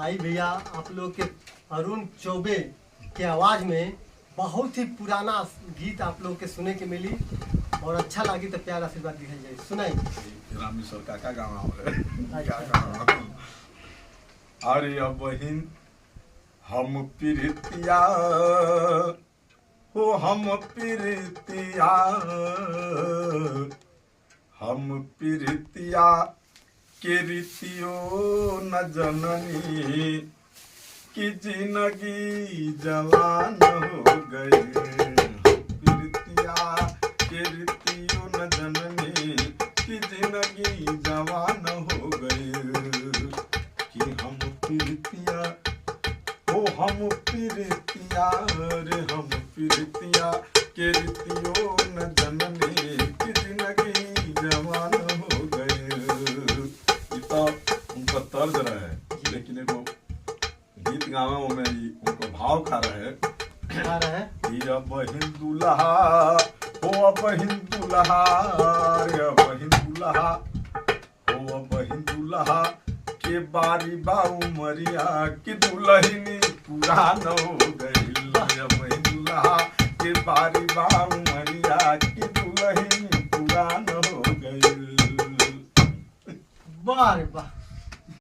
आई भैया आप लोग के अरुण चौबे के आवाज़ में बहुत ही पुराना गीत आप लोग के सुने के मिली और अच्छा लगी तो प्यार आशीर्वाद दिखाई जाए। सुनाई रामेश्वर काका गाँव अरे अब बहिन हम प्रीतिया हो हम प्रीतिया के रीतियो न जननी की जिंदगी जवान हो गई। प्रीतिया के रीतियो न जननी की जिंदगी जवान हो गई। कि हम प्रीतिया हो हम प्रीतिया रे हम प्रीतिया के रीतियो न जननी की जिंदगी जवान हो गए। उनका तर्ज रहे लेकिन एगो गीत गावे में उनको भाव खा रहे अब हिंदुलहा हो अब हिंदुलहा रे अब हिंदुलहा हो अब हिंदुलहा के बारी बाऊ मरिया की दुल्हनी पुरान हो गई। अब हिंदुलहा के बारी बाऊ मरिया की दुल्हनी पुरान हो गई। वाह वाह।